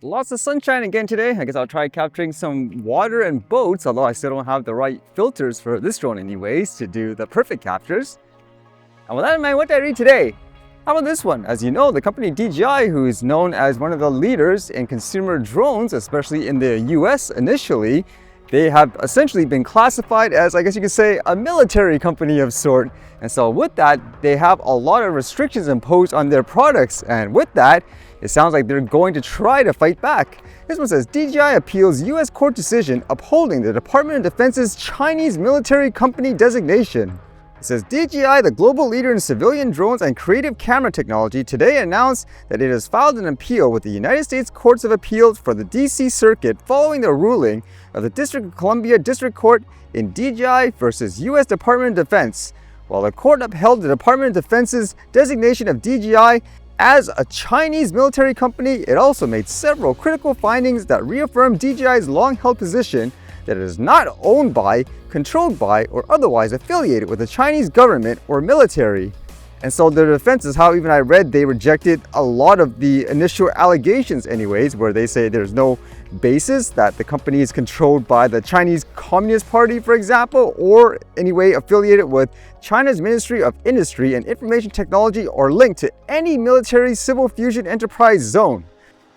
Lots of sunshine again today. I guess I'll try capturing some water and boats, although I still don't have the right filters for this drone anyways to do the perfect captures. And with that in mind, what did I read today? How about this one? As you know, the company DJI, who is known as one of the leaders in consumer drones, especially in the US initially, they have essentially been classified as, I guess you could say, a military company of sort. And so with that, they have a lot of restrictions imposed on their products. And with that, it sounds like they're going to try to fight back. This one says, DJI appeals US court decision upholding the Department of Defense's Chinese military company designation. It says, DJI, the global leader in civilian drones and creative camera technology, today announced that it has filed an appeal with the United States Courts of Appeals for the DC Circuit following the ruling of the District of Columbia District Court in DJI versus US Department of Defense. While the court upheld the Department of Defense's designation of DJI as a Chinese military company, it also made several critical findings that reaffirm DJI's long-held position that it is not owned by, controlled by, or otherwise affiliated with the Chinese government or military. And so their defense is how even I read they rejected a lot of the initial allegations anyways, where they say there's no basis that the company is controlled by the Chinese Communist Party, for example, or anyway affiliated with China's Ministry of Industry and Information Technology or linked to any military civil fusion enterprise zone.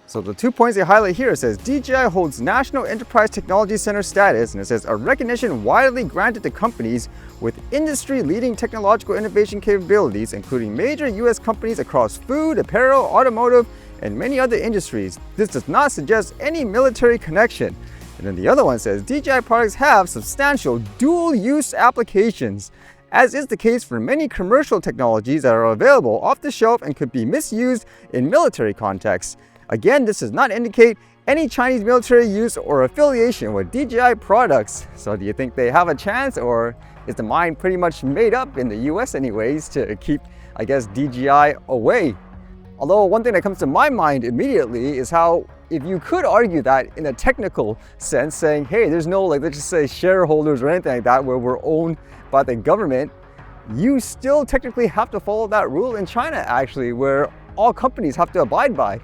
So the 2 points they highlight here, it says DJI holds National Enterprise Technology Center status, and it says a recognition widely granted to companies with industry-leading technological innovation capabilities, including major US companies across food, apparel, automotive, and many other industries. This does not suggest any military connection. And then the other one says DJI products have substantial dual-use applications, as is the case for many commercial technologies that are available off the shelf and could be misused in military contexts. Again, this does not indicate any Chinese military use or affiliation with DJI products. So do you think they have a chance, or is the mind pretty much made up in the US anyways to keep, I guess, DJI away? Although one thing that comes to my mind immediately is how, if you could argue that in a technical sense, saying, hey, there's no, like, let's just say shareholders or anything like that where we're owned by the government, you still technically have to follow that rule in China actually, where all companies have to abide by.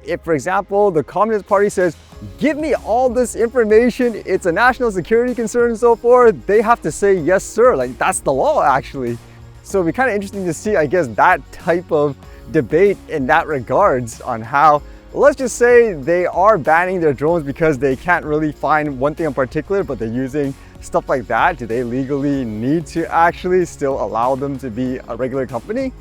If, for example, the Communist Party says, give me all this information, it's a national security concern and so forth, they have to say, yes, sir. Like, that's the law, actually. So it'd be kind of interesting to see, I guess, that type of debate in that regards on how, let's just say they are banning their drones because they can't really find one thing in particular, but they're using stuff like that. Do they legally need to actually still allow them to be a regular company?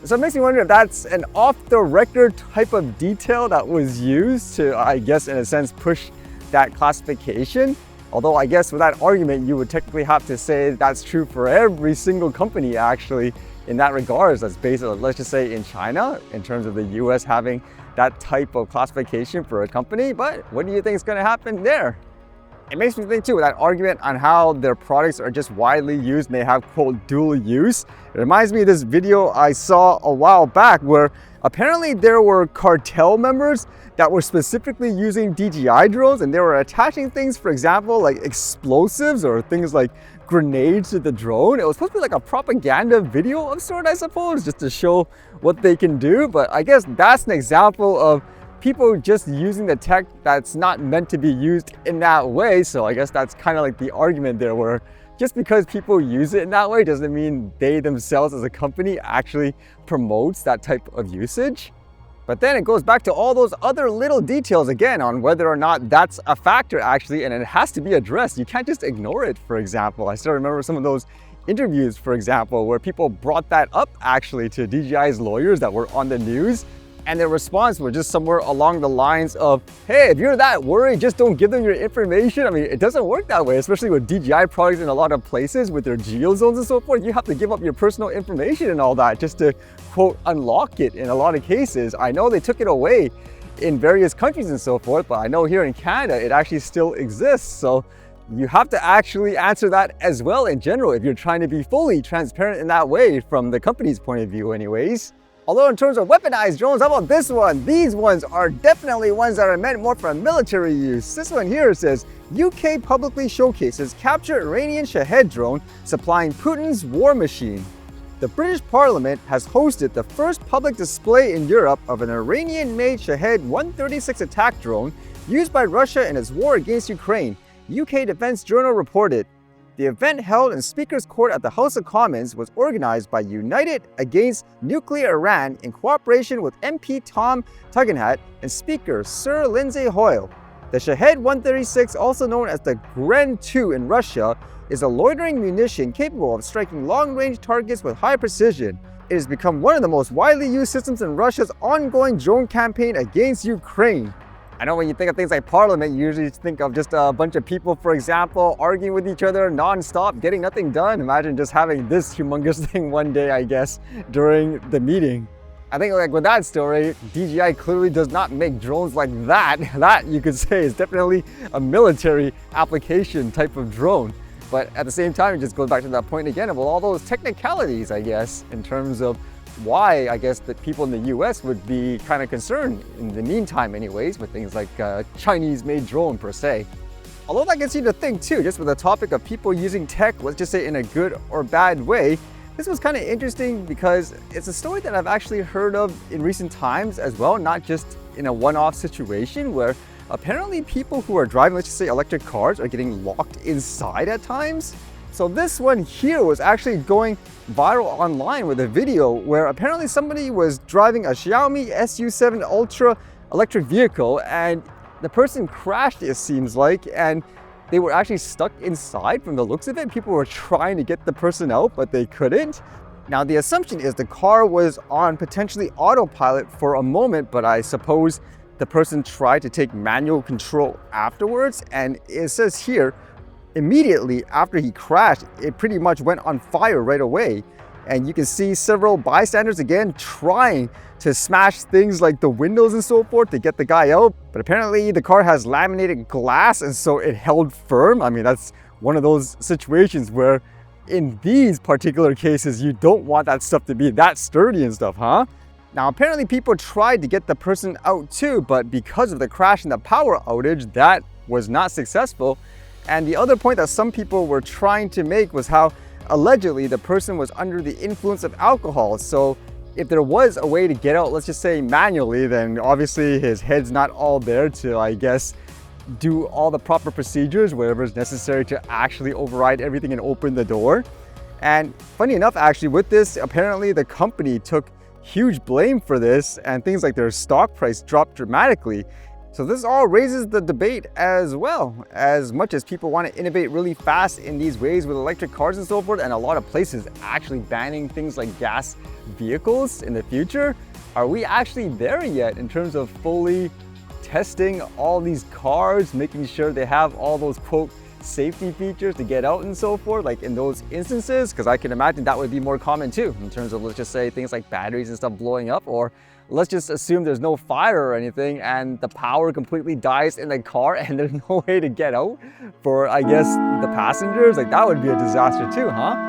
So it makes me wonder if that's an off-the-record type of detail that was used to, I guess, in a sense, push that classification. Although I guess with that argument, you would technically have to say that's true for every single company actually in that regards that's based on, let's just say, in China, in terms of the US having that type of classification for a company. But what do you think is going to happen there? It makes me think too, with that argument on how their products are just widely used and they have, quote, dual use. It reminds me of this video I saw a while back where apparently there were cartel members that were specifically using DJI drones, and they were attaching things, for example, like explosives or things like grenades to the drone. It was supposed to be like a propaganda video of sort, I suppose, just to show what they can do. But I guess that's an example of people just using the tech that's not meant to be used in that way. So I guess that's kind of like the argument there, where just because people use it in that way doesn't mean they themselves as a company actually promotes that type of usage. But then it goes back to all those other little details again on whether or not that's a factor actually, and it has to be addressed. You can't just ignore it, for example. I still remember some of those interviews, for example, where people brought that up actually to DJI's lawyers that were on the news. And their response was just somewhere along the lines of, hey, if you're that worried, just don't give them your information. I mean, it doesn't work that way, especially with DJI products in a lot of places with their geo zones and so forth. You have to give up your personal information and all that just to, quote, unlock it in a lot of cases. I know they took it away in various countries and so forth, but I know here in Canada, it actually still exists. So you have to actually answer that as well in general if you're trying to be fully transparent in that way from the company's point of view anyways. Although in terms of weaponized drones, how about this one? These ones are definitely ones that are meant more for military use. This one here says, UK publicly showcases captured Iranian Shahed drone supplying Putin's war machine. The British Parliament has hosted the first public display in Europe of an Iranian-made Shahed 136 attack drone used by Russia in its war against Ukraine, UK Defence Journal reported. The event held in Speaker's Court at the House of Commons was organised by United Against Nuclear Iran in cooperation with MP Tom Tugendhat and Speaker Sir Lindsay Hoyle. The Shahed 136, also known as the Gren 2 in Russia, is a loitering munition capable of striking long-range targets with high precision. It has become one of the most widely used systems in Russia's ongoing drone campaign against Ukraine. I know when you think of things like Parliament, you usually think of just a bunch of people, for example, arguing with each other non-stop, getting nothing done. Imagine just having this humongous thing one day, I guess, during the meeting. I think like with that story, DJI clearly does not make drones like that. That, you could say, is definitely a military application type of drone. But at the same time, it just goes back to that point again of all those technicalities, I guess, in terms of why, I guess, that people in the US would be kind of concerned in the meantime anyways with things like Chinese-made drone per se. Although that gets you to think too, just with the topic of people using tech, let's just say in a good or bad way, this was kind of interesting because it's a story that I've actually heard of in recent times as well, not just in a one-off situation where apparently people who are driving, let's just say electric cars, are getting locked inside at times. So this one here was actually going viral online with a video where apparently somebody was driving a Xiaomi SU7 Ultra electric vehicle and the person crashed, it seems like, and they were actually stuck inside from the looks of it. People were trying to get the person out, but they couldn't. Now the assumption is the car was on potentially autopilot for a moment, but I suppose the person tried to take manual control afterwards, and it says here, immediately after he crashed, it pretty much went on fire right away. And you can see several bystanders again trying to smash things like the windows and so forth to get the guy out. But apparently the car has laminated glass and so it held firm. I mean, that's one of those situations where in these particular cases, you don't want that stuff to be that sturdy and stuff, huh? Now, apparently people tried to get the person out too, but because of the crash and the power outage, that was not successful. And the other point that some people were trying to make was how allegedly the person was under the influence of alcohol. So if there was a way to get out, let's just say manually, then obviously his head's not all there to, I guess, do all the proper procedures, whatever is necessary to actually override everything and open the door. And funny enough, actually, with this, apparently the company took huge blame for this and things like their stock price dropped dramatically. So this all raises the debate as well. As much as people want to innovate really fast in these ways with electric cars and so forth, and a lot of places actually banning things like gas vehicles in the future, are we actually there yet in terms of fully testing all these cars, making sure they have all those quote safety features to get out and so forth, like in those instances? Because I can imagine that would be more common too, in terms of, let's just say, things like batteries and stuff blowing up, or let's just assume there's no fire or anything and the power completely dies in the car and there's no way to get out for, I guess, the passengers. Like, that would be a disaster too, huh?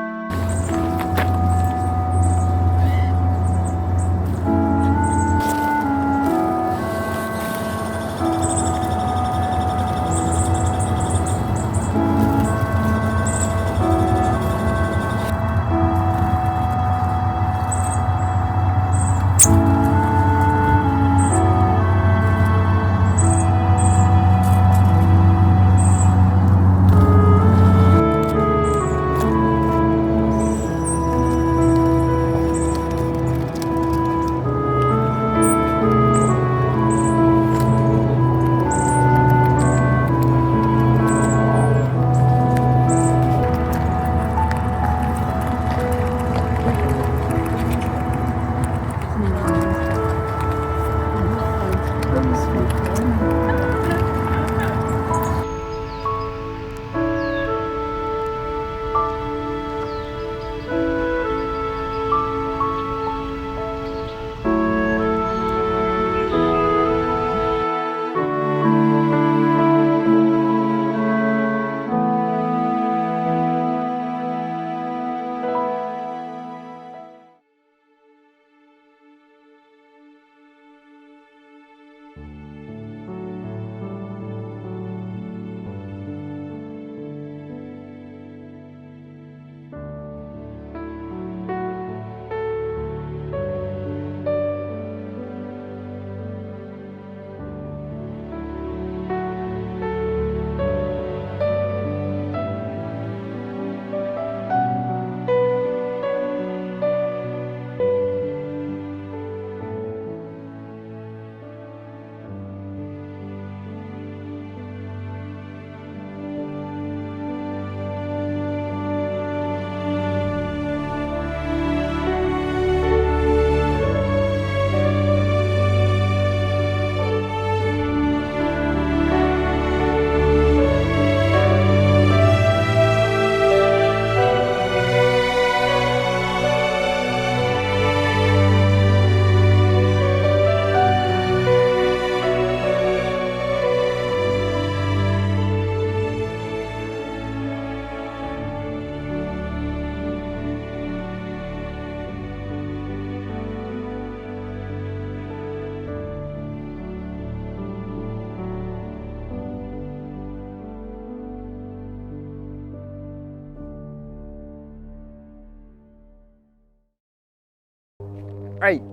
Alright,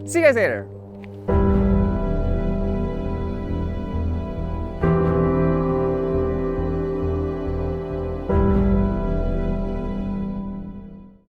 see you guys later.